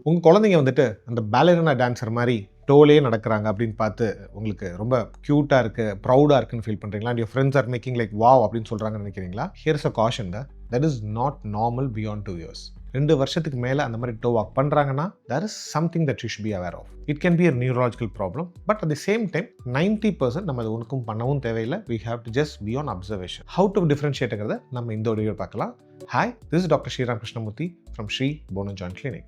உங்கள் குழந்தைங்க வந்துட்டு அந்த பேலரினா டான்ஸர் மாதிரி டோலே நடக்கிறாங்க அப்படின்னு பார்த்து உங்களுக்கு ரொம்ப க்யூட்டாக இருக்குது, ப்ரௌடாக இருக்குன்னு ஃபீல் பண்ணுறீங்களா? And your friends are making like wow அப்படின்னு சொல்கிறாங்கன்னு நினைக்கிறீங்களா? Hears a caution that is not normal beyond 2 years. 2 வருஷத்துக்கு மேலே அந்த மாதிரி டோ வாக் பண்ணுறாங்கன்னா there is something that you should be aware of. It can be a neurological problem, but at the same time 90% நம்ம அது ஒன்றுக்கும் பண்ணவும் தேவையில்லை. We have to just be on observation. How to differentiateங்கிறத நம்ம இந்த video பார்க்கலாம். Hi, this is Dr. Sriram Krishnamurthy from Sri Bone and Joint Clinic.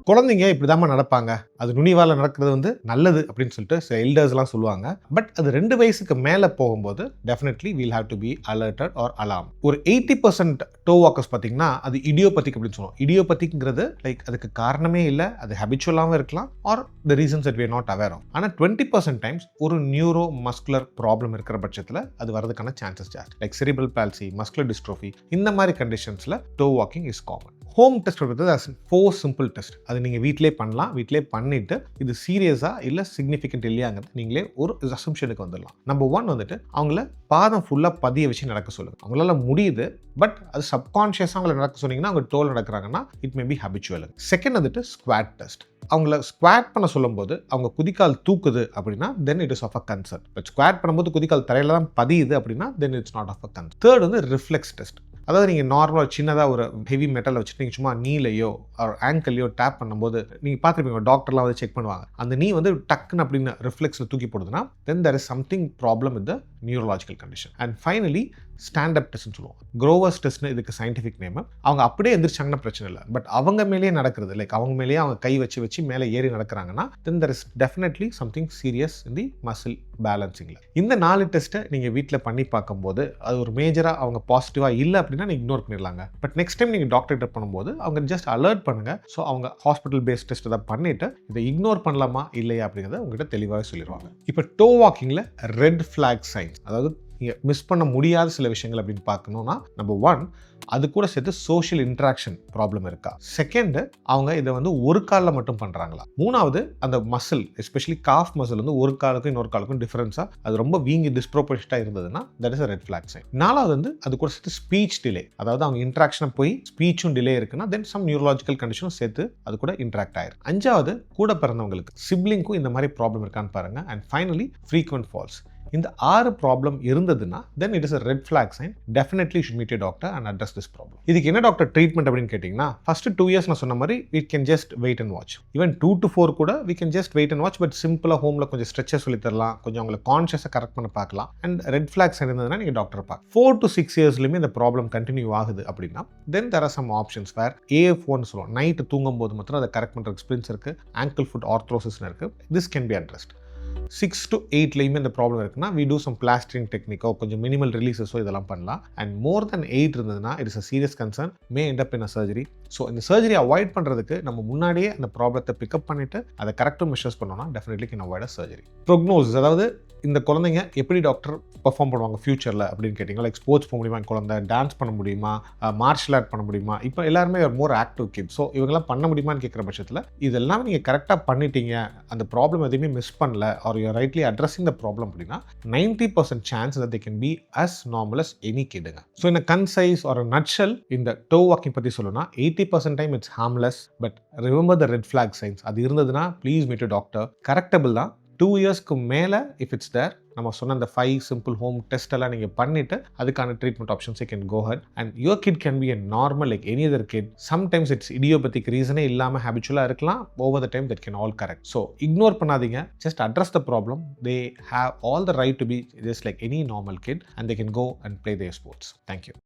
குழந்தைங்க இப்படிதாம்மா நடப்பாங்க, அது நுனிவால நடக்கிறது வந்து நல்லது அப்படின்னு சொல்லிட்டு சில எல்டர்ஸ்லாம் சொல்லுவாங்க. பட் அது 2 வயசுக்கு மேலே போகும்போது definitely we'll have to be alerted or alarm. ஒரு 80% டோ வாக்கர்ஸ் பார்த்தீங்கன்னா அது இடியோபத்திக் அப்படின்னு சொல்லுவோம். இடியோபத்திக்ங்கிறது லைக் அதுக்கு காரணமே இல்லை, அது ஹேபிச்சுவலாகவும் இருக்கலாம் or the reasons that we are not aware of. ஆனால் 20% டைம்ஸ் ஒரு நியூரோ மஸ்குலர் ப்ராப்ளம் இருக்கிற பட்சத்தில் அது வரதுக்கான சான்சஸ் ஜாஸ்தி. Like cerebral palsy, muscular dystrophy, இந்த மாதிரி கண்டிஷன்ஸில் toe walking is common. Home test பண்ணுறது 4 சிம்பிள் டெஸ்ட். அது நீங்கள் வீட்டிலே பண்ணலாம். வீட்டிலே பண்ணிவிட்டு இது சீரியஸாக இல்லை சிக்னிஃபிகண்ட் இல்லையாங்கிறது நீங்களே ஒரு அசம்ஷனுக்கு வந்துடலாம். நம்பர் 1 வந்துட்டு அவங்கள பாதம் ஃபுல்லாக பதிய வச்சு நடக்க சொல்லுங்கள். அவங்களால முடியுது, பட் அது சப்கான்ஷியஸாக அவங்கள நடக்க சொன்னீங்கன்னா அவங்க டோல் நடக்கிறாங்கன்னா it may be habitual. Second வந்துட்டு ஸ்குவாட் டெஸ்ட். அவங்கள ஸ்குவாட் பண்ண சொல்லும்போது அவங்க குதிக்கால் தூக்குது அப்படின்னா then it is of a concern. But squat பண்ணும்போது குதிக்கால் தரையில் தான் பதியுது அப்படின்னா then it's not of a concern. Third வந்து ரிஃப்ளெக்ஸ் டெஸ்ட். அதாவது நீங்கள் நார்மலாக சின்னதாக ஒரு ஹெவி மெட்டலை வச்சுட்டு நீங்கள் சும்மா நீலையோ ஒரு ஆங்கிள்லையோ டேப் பண்ணும்போது நீங்கள் பார்த்துருப்பீங்க, டாக்டர்லாம் வந்து செக் பண்ணுவாங்க. அந்த நீ வந்து டக்குன்னு அப்படின்னு ரிஃப்ளெக்ஸில் தூக்கி போடுதுன்னா தென் there is something problem with the neurological condition. And finally stand up டெஸ்ட்னு சொல்லுவோம். க்ரோவர்ஸ் டெஸ்ட்னு இதுக்கு சயின்டிஃபிக் நேம். அவங்க அப்படியே எந்திரிச்சாங்கன்னா பிரச்சனை இல்லை, பட் அவங்க மேலேயே நடக்கிறது, லைக் அவங்க மேலேயே அவங்க கை வச்சு மேலே ஏறி நடக்கிறாங்கன்னா தென் there is definitely something serious in the muscle பேலன்சிங்கில். இந்த 4 டெஸ்ட்டை நீங்கள் வீட்டில் பண்ணி பார்க்கும்போது அது ஒரு மேஜராக அவங்க பாசிட்டிவாக இல்லை அப்படின்னா நீங்கள் இக்னோர் பண்ணிடலாங்க. பட் நெக்ஸ்ட் டைம் நீங்கள் டாக்டர்கிட்ட பண்ணும்போது அவங்க ஜஸ்ட் அலர்ட் பண்ணுங்கள். ஸோ அவங்க ஹாஸ்பிட்டல் பேஸ்ட் டெஸ்ட் தான் பண்ணிவிட்டு இதை இக்னோர் பண்ணலாமா இல்லையா அப்படிங்கிறத உங்கள்கிட்ட தெளிவாக சொல்லிடுவாங்க. இப்போ டோ வாக்கிங்கில் ரெட் ஃப்ளாக் சைன்ஸ், அதாவது நீங்கள் மிஸ் பண்ண முடியாத சில விஷயங்கள் அப்படின்னு பார்க்கணுன்னா நம்பர் 1 அது கூட சேர்த்து சோஷியல் இன்ட்ராக்ஷன் ப்ராப்ளம் இருக்கா. செகண்டு அவங்க இதை வந்து ஒரு காலில் மட்டும் பண்ணுறாங்களா. மூணாவது அந்த மசில் எஸ்பெஷலி காஃப் மசில் வந்து ஒரு காலுக்கும் இன்னொரு காலுக்கும் டிஃபரன்ஸாக அது ரொம்ப வீங்கி டிஸ்ப்ரோபோர்ஷனாக இருந்ததுன்னா that is a red flag sign. நாலாவது வந்து அது கூட சேர்த்து ஸ்பீச் டிலே, அதாவது அவங்க இன்ட்ராக்ஷனை போய் ஸ்பீச்சும் டிலே இருக்குன்னா தென் சம் நியூரலாஜிக்கல் கண்டிஷனும் சேர்த்து அது கூட இன்ட்ராக்ட் ஆயிருக்கு. 5வது கூட பிறந்தவங்களுக்கு சிப்ளிங்க்கும் இந்த மாதிரி ப்ராப்ளம் இருக்கான்னு பாருங்கள். And finally frequent falls. இந்த 6 ப்ராப்ளம் இருந்ததுன்னா then it is a red flag sign. Definitely should meet a doctor and address this problem. இதுக்கு என்ன டாக்டர் ட்ரீட்மெண்ட் அப்படின்னு கேட்டிங்கன்னா ஃபர்ஸ்ட் 2 years நான் சொன்ன மாதிரி we can just wait and watch. Even 2 to 4 கூட we can just wait and watch. But சிம்பிளாக ஹோமில் கொஞ்சம் ஸ்ட்ரெச்சஸ் சொல்லி தரலாம், கொஞ்சம் அவங்களை கான்ஷியஸாக கரெக்ட் பண்ண பார்க்கலாம். அண்ட் ரெட் ஃப்ளாக் சைன் இருந்ததுன்னா நீங்கள் டாக்டர் பார்க்க. 4 to 6 yearsலையுமே இந்த ப்ராப்ளம் கண்டினியூ ஆகுது அப்படின்னா தென் there are some options where AF1 சொல்லுவோம். நைட்டு தூங்கும் போது மாத்திரம் அதை கரெக்ட் பண்ணுற எக்ஸ்பீரியன்ஸ் இருக்குது. ஆங்கிள் ஃபுட் ஆர்த்ரோசிஸ்னு இருக்குது. This can be addressed. 6 to 8லையுமே இந்த ப்ராப்ளம் இருக்குன்னா we do some plastering technique கொஞ்சம் மினிமல் ரிலீசஸோ இதெல்லாம் பண்ணலாம். அண்ட் மோர் தென் 8 இருந்ததுன்னா it is a serious concern, may end up in a surgery. So இந்த சர்ஜரி அவாய்ட் பண்ணுறதுக்கு நம்ம முன்னாடியே அந்த ப்ராப்ளத்தை பிக்கப் பண்ணிவிட்டு அதை கரெக்டாக மெஷர்ஸ் பண்ணோம்னா definitely can avoid a surgery. Prognosis, அதாவது இந்த குழந்தைங்க எப்படி டாக்டர் பர்ஃபார்ம் பண்ணுவாங்க ஃபியூச்சரில் அப்படின்னு கேட்டிங்கன்னா லைக் ஸ்போர்ட்ஸ் போக முடியுமா, குழந்தை டான்ஸ் பண்ண முடியுமா, மார்ஷல் ஆர்ட் பண்ண முடியுமா, இப்போ எல்லாருமே மோர் ஆக்டிவ் கிட். ஸோ இவங்கெல்லாம் பண்ண முடியுமான்னு கேட்குற பட்சத்தில் இதெல்லாம் நீங்கள் கரெக்டாக பண்ணிட்டீங்க, அந்த ப்ராப்ளம் எதுவுமே மிஸ் பண்ணல are you rightly addressing the problem அப்படின்னா 90% chance that they can be as normal as any kidங்க. So in a concise or a nutshell இந்த டோ வாக்கிங் பற்றி சொல்லணும்னா 80% time it's harmless, but remember the red flag signs. அது இருந்ததுன்னா please meet a doctor. Correctable தான். 2 yearsக்கு மேலே if it's தேர் நம்ம சொன்ன அந்த 5 சிம்பிள் ஹோம் டெஸ்ட் எல்லாம் நீங்கள் பண்ணிவிட்டு அதுக்கான treatment options you can go ahead. And your kid can be a normal like any other kid. Sometimes it's idiopathic ரீசனே இல்லாமல் ஹேபிச்சுவலாக இருக்கலாம். Over the time that can all correct. So ignore பண்ணாதீங்க. Just address the problem. They have all the right to be just like any normal kid and they can go and play their sports. Thank you.